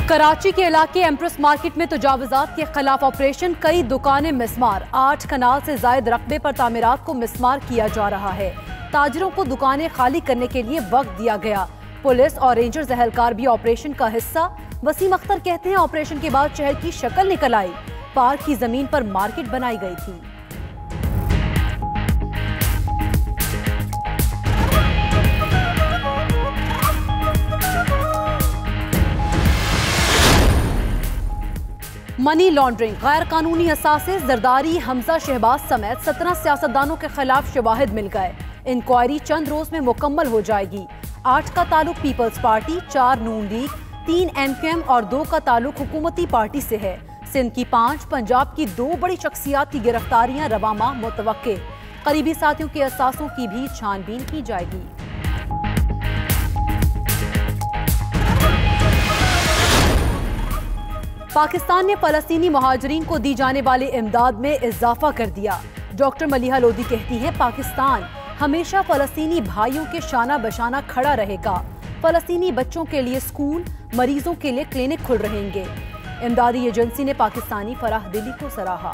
कराची के इलाके empress market में तजावुजात के खिलाफ ऑपरेशन, कई दुकानें मिसमार, 8 कनाल से जायद रकबे पर तामीरात को मिसमार किया जा रहा है। ताजिरों को दुकानें खाली करने के लिए वक्त दिया गया। पुलिस और रेंजर्स एहलकार भी ऑपरेशन का हिस्सा। वसीम अख्तर कहते हैं ऑपरेशन के बाद शहर की शक्ल निकल आई। पार्क की जमीन पर मार्केट बनाई गई थी। मनी लॉन्ड्रिंग, गैर कानूनी असासे, जरदारी, हमजा शहबाज समेत 17 सियासतदानों के खिलाफ शवाहिद मिल गए। इंक्वायरी चंद रोज में मुकम्मल हो जाएगी। 8 का ताल्लुक पीपल्स पार्टी, 4 नून लीग, 3 MQM और 2 का ताल्लुक हुकूमती पार्टी से है। सिंध की 5, पंजाब की 2 बड़ी शख्सियात की गिरफ्तारियां रवा माह मुतवक्के। करीबी साथियों के असासों की भी छानबीन की जाएगी। पाकिस्तान ने फलस्तीनी मुहाजिरीन को दी जाने वाली इमदाद में इजाफा कर दिया। डॉक्टर मलिहा लोधी कहती हैं पाकिस्तान हमेशा फलस्तीनी भाइयों के शाना बशाना खड़ा रहेगा। फलस्तीनी बच्चों के लिए स्कूल, मरीजों के लिए क्लिनिक खुल रहेंगे। इमदादी एजेंसी ने पाकिस्तानी फराहदिली को सराहा।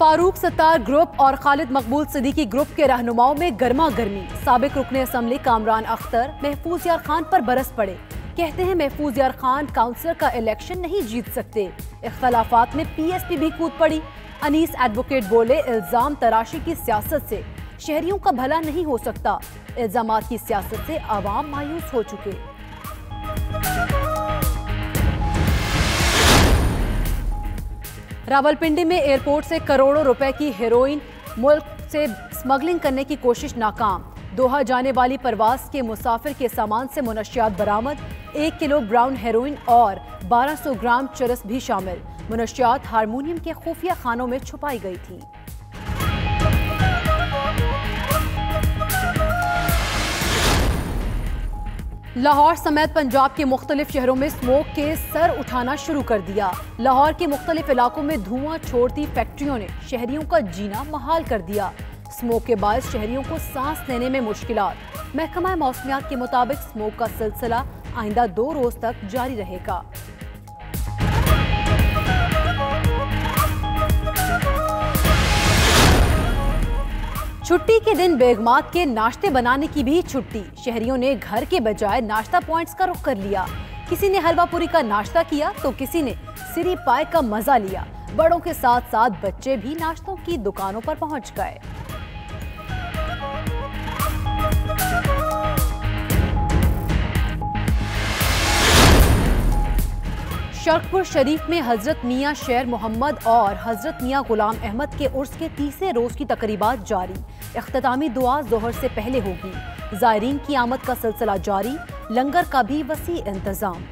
फारूक सत्तार ग्रुप और खालिद मकबूल सिद्दीकी ग्रुप के रहनुमाओं में गर्मा गर्मी। साबिक रुकने असम्बली कामरान अख्तर महफूज यार खान पर बरस पड़े। कहते हैं महफूज यार खान काउंसलर का इलेक्शन नहीं जीत सकते। इख्तलाफात में PSP भी कूद पड़ी। अनीस एडवोकेट बोले इल्जाम तराशी की सियासत से शहरियों का भला नहीं हो सकता। इल्जामात की सियासत से आवाम मायूस हो चुके। रावलपिंडी में एयरपोर्ट से करोड़ों रुपए की हेरोइन मुल्क से स्मगलिंग करने की कोशिश नाकाम। दोहा जाने वाली परवाज के मुसाफिर के सामान से मुनशियात बरामद। 1 किलो ब्राउन हेरोइन और 1200 ग्राम चरस भी शामिल। मुनशियात हारमोनियम के खुफिया खानों में छुपाई गई थी। लाहौर समेत पंजाब के मुख्तलिफ शहरों में स्मोक के सर उठाना शुरू कर दिया। लाहौर के मुख्तलिफ इलाकों में धुआं छोड़ती फैक्ट्रियों ने शहरियों का जीना मुहाल कर दिया। स्मोक के बायस शहरियों को सांस लेने में मुश्किलात। महकमा मौसमियात के मुताबिक स्मोक का सिलसिला आइंदा 2 रोज तक जारी रहेगा। छुट्टी के दिन बेगमात के नाश्ते बनाने की भी छुट्टी। शहरियों ने घर के बजाय नाश्ता पॉइंट्स का रुख कर लिया। किसी ने हलवा पूरी का नाश्ता किया तो किसी ने सिरी पाए का मजा लिया। बड़ों के साथ साथ बच्चे भी नाश्तों की दुकानों पर पहुंच गए। शर्कपुर शरीफ में हजरत मियाँ शेर मोहम्मद और हजरत मियाँ गुलाम अहमद के उर्स के 3रे रोज की तकरीबात जारी। इख्तितामी दुआ जोहर से पहले होगी। ज़ायरीन की आमद का सिलसिला जारी। लंगर का भी वसी इंतजाम।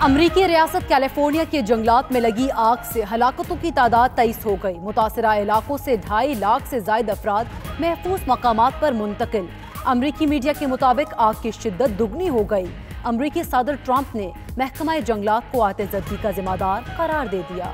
अमरीकी रियासत कैलिफोर्निया के जंगलात में लगी आग से हलाकतों की तादाद 23 हो गई। मुतासरा इलाकों से 2.5 लाख से जायद अफराद महफूज मकामात पर मुंतकिल। अमरीकी मीडिया के मुताबिक आग की शिद्दत दुगनी हो गई। अमरीकी सदर ट्रंप ने महकमा जंगलात को आतिशबाजी का जिम्मेदार करार दे दिया।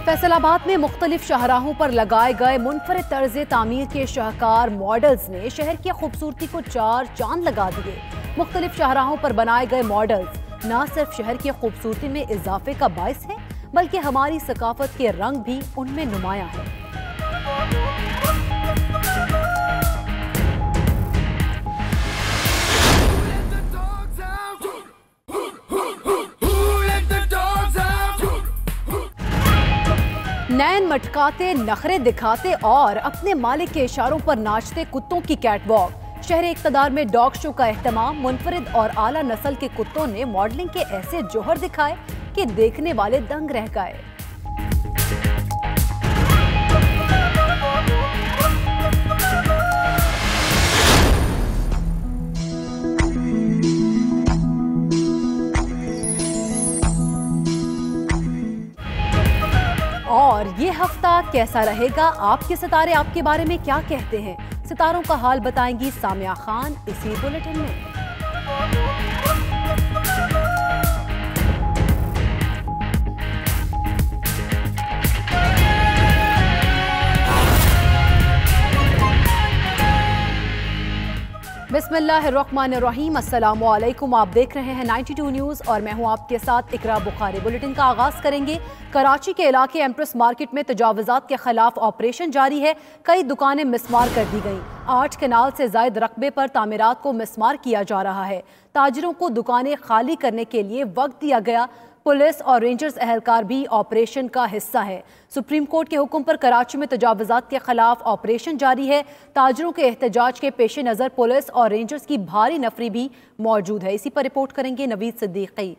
फैसलाबाद में मुख्तलिफ शाहराहों पर लगाए गए मुनफरिद तर्ज तामीर के शाहकार मॉडल्स ने शहर की खूबसूरती को 4 चांद लगा दिए। मुख्तलिफ शाहराहों पर बनाए गए मॉडल्स न सिर्फ शहर की खूबसूरती में इजाफे का बायस है बल्कि हमारी सकाफत के रंग भी उनमें नुमाया है। नैन मटकाते, नखरे दिखाते और अपने मालिक के इशारों पर नाचते कुत्तों की कैटवॉक। शहर इक़्तिदार में डॉग शो का एहतमाम। मुनफरिद और आला नस्ल के कुत्तों ने मॉडलिंग के ऐसे जोहर दिखाए कि देखने वाले दंग रह गए। का कैसा रहेगा, आपके सितारे आपके बारे में क्या कहते हैं? सितारों का हाल बताएंगी सामिया खान इसी बुलेटिन में। बिस्मिल्लाहिर्रहमानिर्रहीम, अस्सलामु अलैकुम। आप देख रहे हैं 92 न्यूज़ और मैं हूं आपके साथ इकरा बुखारी। बुलेटिन का आगाज़ करेंगे। कराची के इलाके एम्प्रेस मार्केट में तजावुज़ात के खिलाफ ऑपरेशन जारी है। कई दुकानें मिसमार कर दी गईं। 8 कनाल से ज़ायद रकबे पर तामीरात को मिसमार किया जा रहा है। ताजिरों को दुकानें खाली करने के लिए वक्त दिया गया। पुलिस और रेंजर्स एहलकार भी ऑपरेशन का हिस्सा है। सुप्रीम कोर्ट के हुक्म पर कराची में तजावुज़ात के खिलाफ ऑपरेशन जारी है। ताजिरों के एहतजाज के पेश नज़र पुलिस और रेंजर्स की भारी नफरी भी मौजूद है। इसी पर रिपोर्ट करेंगे नवीद सिद्दीकी।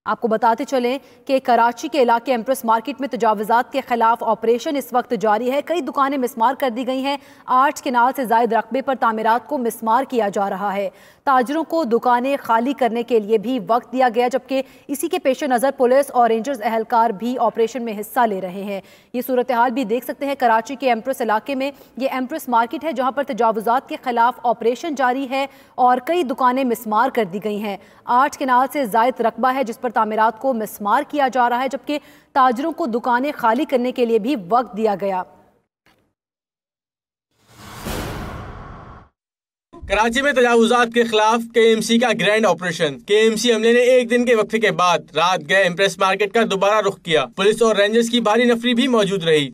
आपको बताते चलें कि कराची के इलाके एम्प्रेस मार्केट में तजावुज़ात के खिलाफ ऑपरेशन इस वक्त जारी है। कई दुकानें मिसमार कर दी गई हैं। 8 कनाल से ज़ायद रकबे पर तामीरात को मिसमार किया जा रहा है। ताजिरों को दुकानें खाली करने के लिए भी वक्त दिया गया, जबकि इसी के पेश नज़र पुलिस और रेंजर्स एहलकार भी ऑपरेशन में हिस्सा ले रहे हैं। ये सूरत हाल भी देख सकते हैं कराची के एम्प्रेस इलाके में। ये एम्प्रेस मार्केट है जहाँ पर तजावुज़ात के खिलाफ ऑपरेशन जारी है और कई दुकानें मिसमार कर दी गई हैं। 8 कनाल से ज़ायद रकबा है जिस पर तामीरात को मिसमार किया जा रहा है, जबकि ताजिरों को दुकानें खाली करने के लिए भी वक्त दिया गया। कराची में तजावुज़ात के खिलाफ KMC का ग्रैंड ऑपरेशन। KMC हमले ने एक दिन के वक्फे के बाद रात गए एम्प्रेस मार्केट का दोबारा रुख किया। पुलिस और रेंजर्स की भारी नफरी भी मौजूद रही।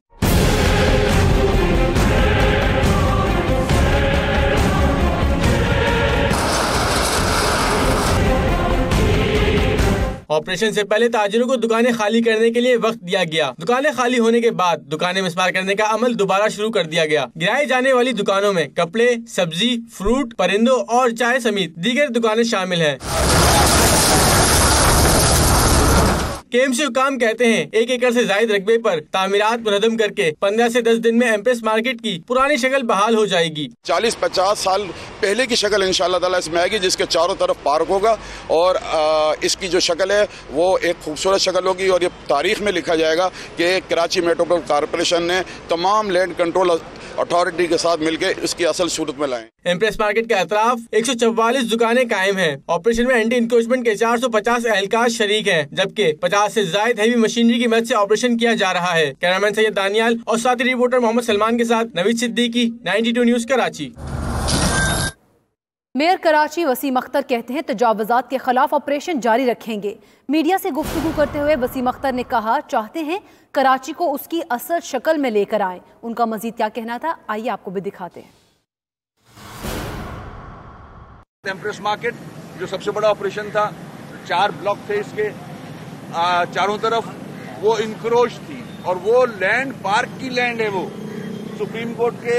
ऑपरेशन से पहले ताजिरों को दुकानें खाली करने के लिए वक्त दिया गया। दुकानें खाली होने के बाद दुकानें मिसमार करने का अमल दोबारा शुरू कर दिया गया। गिराई जाने वाली दुकानों में कपड़े, सब्जी, फ्रूट, परिंदों और चाय समेत दीगर दुकानें शामिल हैं। KMC हुकाम कहते हैं 1 एकड़ से जायद रकबे पर तामीरात मुनज़्ज़म करके 15 से 10 दिन में एम्प्रेस मार्केट की पुरानी शक्ल बहाल हो जाएगी। 40-50 साल पहले की शक्ल इंशाअल्लाह ताला इसमें आएगी, जिसके चारों तरफ पार्क होगा और इसकी जो शक्ल है वो एक खूबसूरत शक्ल होगी और ये तारीख में लिखा जाएगा कि कराची मेट्रोपॉलिटन कॉरपोरेशन ने तमाम लैंड कंट्रोल अथॉरिटी के साथ मिलकर इसकी असल सूरत में लाए। एम्प्रेस मार्केट के अतराफ 144 दुकानें कायम हैं। ऑपरेशन में एंटी इंक्रोचमेंट के 450 एहलकार शरीक हैं, जबकि 50 से जायद हैवी मशीनरी की मदद से ऑपरेशन किया जा रहा है। कैमरामैन सैयद दानियाल और साथी रिपोर्टर मोहम्मद सलमान के साथ नवीद सिद्दीकी, 92 न्यूज़ कराची। मेयर कराची वसीम अख्तर कहते हैं तजावुज़ात के खिलाफ ऑपरेशन जारी रखेंगे। मीडिया से गुफ्तगू करते हुए वसीम अख्तर ने कहा चाहते हैं कराची को उसकी असल शक्ल में लेकर आएं। उनका मजीद क्या कहना था, आइए आपको भी दिखाते हैं। एम्प्रेस मार्केट जो सबसे बड़ा ऑपरेशन था, 4 ब्लॉक थे इसके, चारों तरफ वो इंक्रोच थी और वो लैंड पार्क की लैंड है। वो सुप्रीम कोर्ट के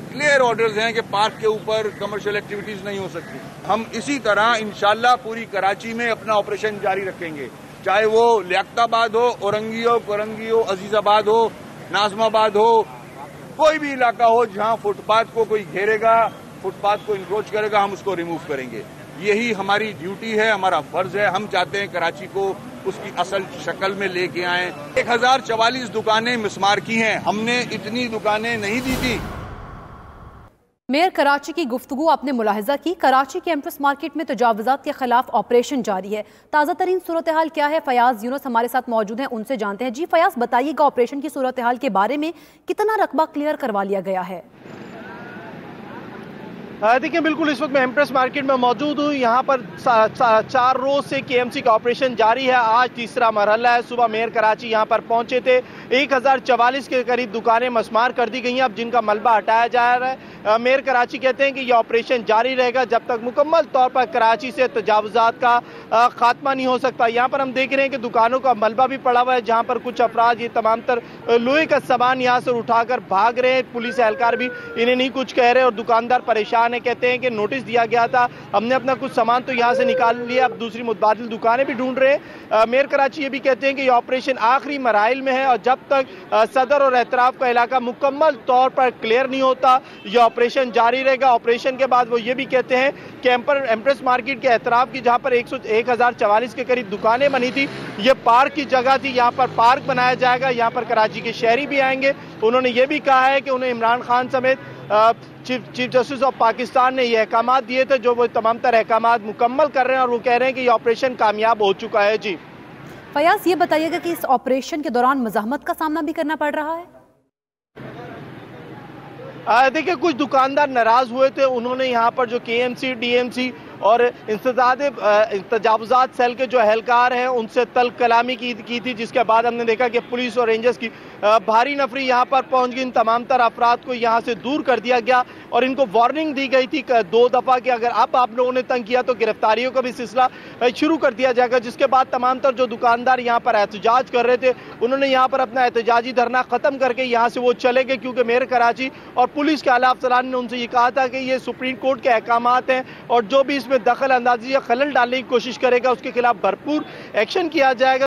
क्लियर ऑर्डर्स हैं कि पार्क के ऊपर कमर्शियल एक्टिविटीज नहीं हो सकती। हम इसी तरह इंशाल्लाह पूरी कराची में अपना ऑपरेशन जारी रखेंगे, चाहे वो लियाकताबाद हो, औरंगी हो, कोरंगी हो, अजीजाबाद हो, नाजमाबाद हो, कोई भी इलाका हो जहां फुटपाथ को कोई घेरेगा, फुटपाथ को इंक्रोच करेगा, हम उसको रिमूव करेंगे। यही हमारी ड्यूटी है, हमारा फर्ज है। हम चाहते हैं कराची को उसकी असल शक्ल में लेके आए। 1044 दुकानें मिसमार की हैं, हमने इतनी दुकानें नहीं दी थी। मेयर कराची की गुफ्तगू आपने मुलाहिजा की। कराची के एम्प्रेस मार्केट में तजावुज़ात के खिलाफ ऑपरेशन जारी है। ताज़ा तरीन सूरत हाल क्या है, फयाज यूनुस हमारे साथ मौजूद हैं, उनसे जानते हैं। जी फयाज, बताइएगा ऑपरेशन की सूरत हाल के बारे में, कितना रकबा क्लियर करवा लिया गया है? देखिए बिल्कुल, इस वक्त मैं एम्प्रेस मार्केट में मौजूद हूँ। यहाँ पर 4 रोज से KMC का ऑपरेशन जारी है। आज तीसरा मरहला है। सुबह मेयर कराची यहाँ पर पहुँचे थे। 1044 के करीब दुकानें मसमार कर दी गई हैं, अब जिनका मलबा हटाया जा रहा है। मेयर कराची कहते हैं कि यह ऑपरेशन जारी रहेगा जब तक मुकम्मल तौर पर कराची से तजावुज़ात का खात्मा नहीं हो सकता। यहाँ पर हम देख रहे हैं कि दुकानों का मलबा भी पड़ा हुआ है, जहाँ पर कुछ अफराद ये तमाम तर लोहे का सामान यहाँ से उठाकर भाग रहे हैं। पुलिस एहलकार भी इन्हें नहीं कुछ कह रहे और दुकानदार परेशान है। कहते हैं कि नोटिस दिया गया था, हमने अपना कुछ सामान तो यहाँ से निकाल लिया, अब दूसरी मुतबादिल दुकानें भी ढूंढ रहे हैं। मेयर कराची ये भी कहते हैं कि ये ऑपरेशन आखिरी मराइल में है और जब तक सदर और एतराफ का इलाका मुकम्मल तौर पर क्लियर नहीं होता ये ऑपरेशन जारी रहेगा। ऑपरेशन के बाद वो ये भी कहते हैं कि एम्प्रेस मार्केट के एतराफ की जहाँ पर 1044 के करीब दुकानें बनी थी। ये पार्क की जगह थी, यहाँ पर पार्क बनाया जाएगा, यहाँ पर कराची के शहरी भी आएंगे। उन्होंने ये भी कहा है कि उन्हें इमरान खान समेत चीफ जस्टिस ऑफ पाकिस्तान ने ये अहकाम दिए थे, जो वो तमाम तरह अहकाम मुकम्मल कर रहे हैं और वो कह रहे हैं कि ये ऑपरेशन कामयाब हो चुका है। जी फयाज, ये बताइएगा कि इस ऑपरेशन के दौरान मज़ाहमत का सामना भी करना पड़ रहा है? देखिए, कुछ दुकानदार नाराज हुए थे। उन्होंने यहाँ पर जो KMC, DMC और तजावुज़ात सेल के जो एहलकार हैं उनसे तल्ख कलामी की थी, जिसके बाद हमने देखा कि पुलिस और रेंजर्स की भारी नफरी यहाँ पर पहुँच गई। इन तमाम तर अफराद को यहाँ से दूर कर दिया गया और इनको वार्निंग दी गई थी 2 दफ़ा कि अगर अब आप लोगों ने तंग किया तो गिरफ्तारियों का भी सिलसिला शुरू कर दिया जाएगा। जिसके बाद तमाम तर जो दुकानदार यहाँ पर एहतजाज कर रहे थे, उन्होंने यहाँ पर अपना एहतजाजी धरना ख़त्म करके यहाँ से वो चले गए, क्योंकि मेयर कराची और पुलिस के आला अफसरान ने उनसे ये कहा था कि ये सुप्रीम कोर्ट के अहकाम हैं और जो भी इसमें दखल अंदाजी या खलल डालने की कोशिश करेगा उसके खिलाफ भरपूर एक्शन किया जाएगा।